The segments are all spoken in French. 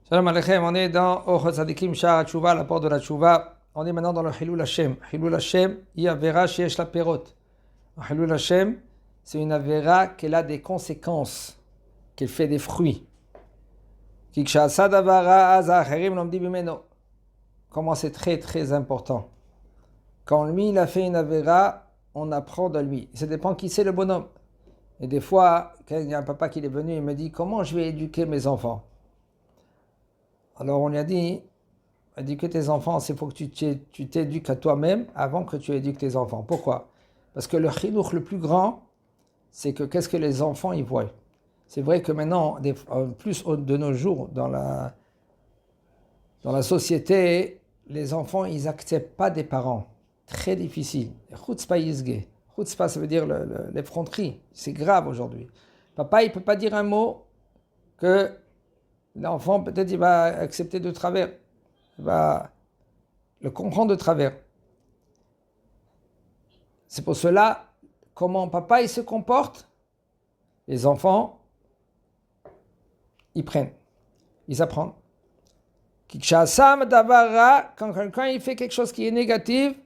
Shalom Aleichem, on est dans Ochot Tzadikim Sha'ar HaTshuva, la porte de la Tshuva. On est maintenant dans le Chilul Hashem. Chilul Hashem, il y a Avera sheyesh la perot. Le Chilul Hashem, c'est une Avera qu'elle a des conséquences, qu'elle fait des fruits. Ki ksha'asa davara az ha'acherim lomdim mimeno. Comment c'est très très important. Quand lui il a fait une Avera, on apprend de lui. Ça dépend qui c'est le bonhomme. Et des fois, quand il y a un papa qui est venu, il me dit comment je vais éduquer mes enfants. Alors on lui a dit, éduquer tes enfants, c'est pour que tu t'éduques à toi-même avant que tu éduques tes enfants. Pourquoi? Parce que le chilouch le plus grand, c'est que qu'est-ce que les enfants y voient. C'est vrai que maintenant, plus de nos jours, dans la société, les enfants, ils n'acceptent pas des parents. Très difficile. Chutzpah yizge. Chutzpah, ça veut dire l'effronterie. C'est grave aujourd'hui. Papa, il ne peut pas dire un mot que l'enfant, peut-être, il va accepter de travers. Il va le comprendre de travers. C'est pour cela, comment papa, il se comporte, les enfants, ils prennent. Ils apprennent. Quand quelqu'un il fait quelque chose qui est négatif,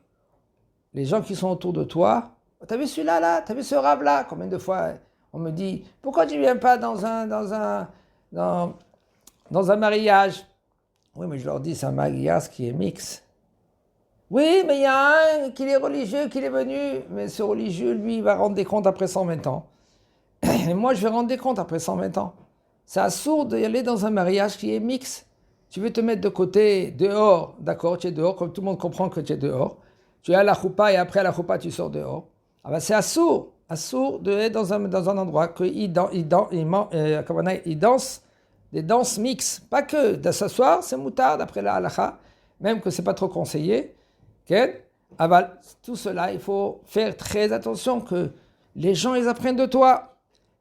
les gens qui sont autour de toi, t'as vu celui-là, là? T'as vu ce rave là? Combien de fois on me dit, pourquoi tu ne viens pas dans un mariage? Oui, mais je leur dis, c'est un mariage qui est mix. Oui, mais il y a un qui est religieux, qui est venu, mais ce religieux, lui, il va rendre des comptes après 120 ans. Et moi, je vais rendre des comptes après 120 ans. C'est absurde d'y aller dans un mariage qui est mix. Tu veux te mettre de côté, dehors, d'accord, tu es dehors, comme tout le monde comprend que tu es dehors. Tu es à la choupa et après la choupa, tu sors dehors. Ah ben, c'est absurde d'être dans un endroit qu'il danse des danses mixtes, pas que de s'asseoir, c'est moutard d'après la halakha, même que c'est pas trop conseillé. Okay? Tout cela, il faut faire très attention que les gens ils apprennent de toi.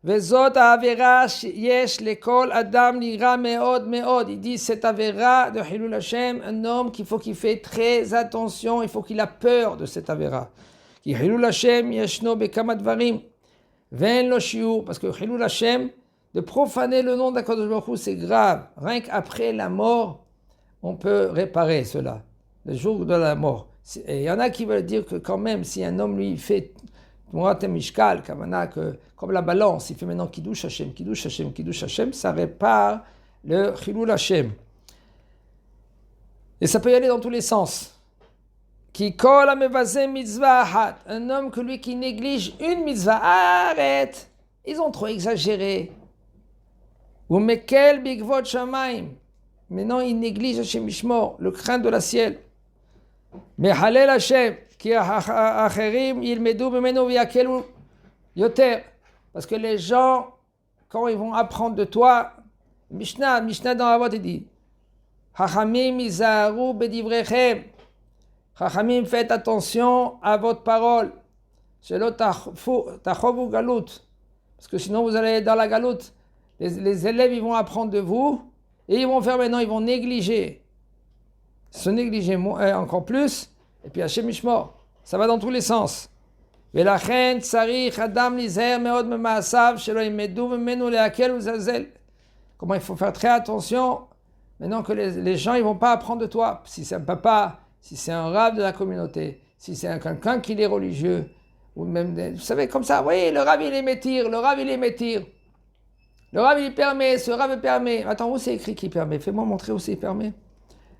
Vezot avera yesh lekol adam lira meod meod. Il dit cette avera de Chilul Hashem, un homme qu'il fait très attention, il faut qu'il a peur de cette avera. Ki Chilul Hashem yeshno bekama dvarim ven lo shiur, parce que Chilul Hashem, de profaner le nom d'Akadosh Baruch Hu, c'est grave. Rien qu'après la mort, on peut réparer cela. Le jour de la mort. Et il y en a qui veulent dire que quand même, si un homme lui fait Mishkal, comme la balance, il fait maintenant Kiddush Hashem, Kiddush Hashem, Kiddush Hashem, ça répare le Chilul Hashem. Et ça peut y aller dans tous les sens. Ki kol hamevazeh mitzvah ahat. Un homme que lui qui néglige une mitzvah, arrête. Ils ont trop exagéré. Ou mekel bigvot shamayim. Maintenant, il néglige Hashem Mishmor, le craint de la ciel. Mais halel Hashem, ki acherim yilmedu bimenu v'yakelu yoter. Parce que les gens, quand ils vont apprendre de toi, Mishnah dans Avot, il dit, Chachamim izaharu bedivrechem. Chachamim, faites attention à votre parole. Shelo tachovu galut. Parce que sinon, vous allez dans la galoute. Les élèves, ils vont apprendre de vous et ils vont faire maintenant, ils vont négliger. Se négliger encore plus. Et puis Hashem Mishmor. Ça va dans tous les sens. Velachen tsarich adam lizer meod memaasav shelo imedu memenu leakel uzazel. Comment il faut faire très attention maintenant que les gens, ils vont pas apprendre de toi. Si c'est un papa, si c'est un rave de la communauté, si c'est quelqu'un qui est religieux, ou même, vous savez, comme ça, oui, le rave il est métir, le rave il est métir. Le rave il permet, ce rave permet. Attends, où c'est écrit qu'il permet? Fais-moi montrer où c'est permet.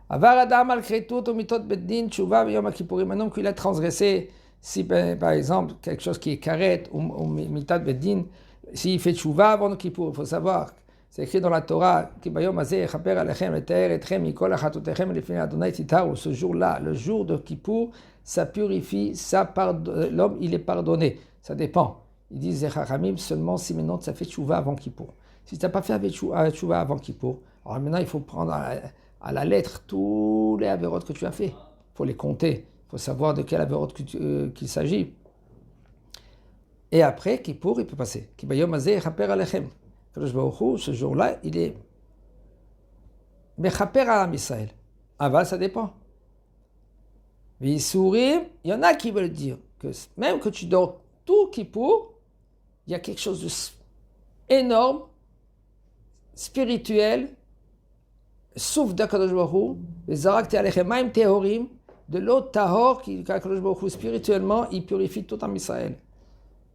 Avar adam al kretut ou mitot beddin tshuva b'yom kippourim. Maintenant qu'il a transgressé, si par exemple quelque chose qui est karet ou mitat beddin, s'il fait tshuva avant le kippour, il faut savoir, c'est écrit dans la Torah, ki bayom hazeh echaper alechem eter etchem mikol achatotechem lefnei Adonai titaru. Ce jour-là, le jour de kippour, ça purifie, l'homme il est pardonné. Ça dépend. Ils disent Chachamim seulement si maintenant tu as fait tchouva avant Kippour. Si tu n'as pas fait tchouva avant Kippour, alors maintenant il faut prendre à la lettre tous les avérotes que tu as fait. Il faut les compter. Il faut savoir de quel avérote qu'il s'agit. Et après, Kippour, il peut passer. Ki bayom hazeh chaper alechem. Kadosh Baruch Hu, ce jour-là, il est mechaper à Israël. Aval, ça dépend. V'yisurim, il y en a qui veulent dire que même que tu dors tout Kippour, il y a quelque chose d'énorme, spirituel, souffle d'Akadosh Baruch Hu, Zarakti alechem maim tehorim, de l'eau tahor, qu'Akadosh Baruch Hu, spirituellement, il purifie tout en Israël.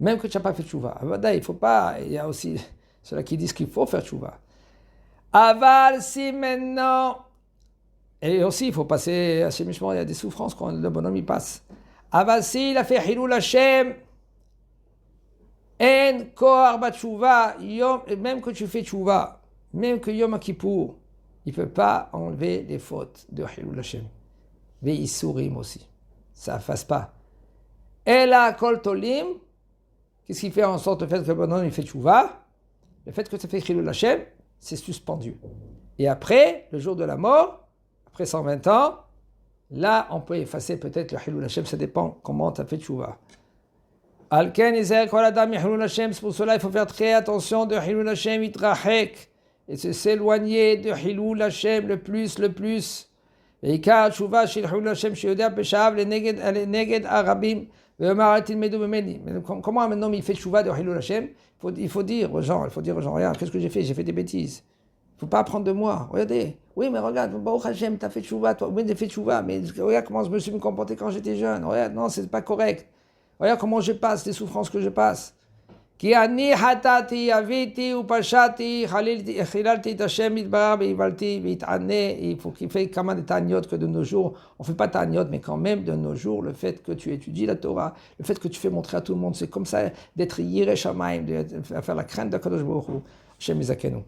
Même que tu n'as pas fait tchouva. Il faut pas, il y a aussi ceux-là qui disent qu'il faut faire tchouva. Aval, si maintenant, et aussi il faut passer à ces michements, il y a des souffrances quand le bonhomme il passe. Aval, si il a fait Hilul Hashem, en kohar bat tchouva, même que tu fais tchouva, même que Yom Kippour, il ne peut pas enlever les fautes de Hilul Hashem. Mais il sourit aussi. Ça ne fasse pas. Ela kol tolim, qu'est-ce qui fait en sorte le fait que le bonhomme il fait tchouva? Le fait que ça fait Hilul Hashem, c'est suspendu. Et après, le jour de la mort, après 120 ans, là, on peut effacer peut-être le Hilul Hashem, ça dépend comment tu as fait tchouva. Alken Israël kol adam Hilul Hashem, c'est pour cela il faut faire très attention de Hilul Hashem itrachek, et de s'éloigner de Hilul Hashem le plus. Et car tchouva shel Hilul Hashem sheyodea peshav le neged arabim. Comment maintenant il fait tchouva de Hilul Hashem? Il faut dire aux gens, regarde, qu'est-ce que j'ai fait? J'ai fait des bêtises. Il ne faut pas apprendre de moi. Regardez. Oui, mais regarde, Baruch Hashem, tu as fait tchouva, toi. Oui, j'ai fait tchouva, mais regarde comment je me suis comporté quand j'étais jeune. Regarde, non, c'est pas correct. Regarde comment je passe, les souffrances que je passe. Ki ani hatati aviti upashati chilalti Hashem itbar beivalti vitane. Il faut qu'il fait comme des taniot que de nos jours. On ne fait pas taniot, mais quand même de nos jours, le fait que tu étudies la Torah, le fait que tu fais montrer à tout le monde, c'est comme ça d'être yireh shamayim, de faire la crainte d'Akadosh Baruch Hu. Hashem Yizakenu.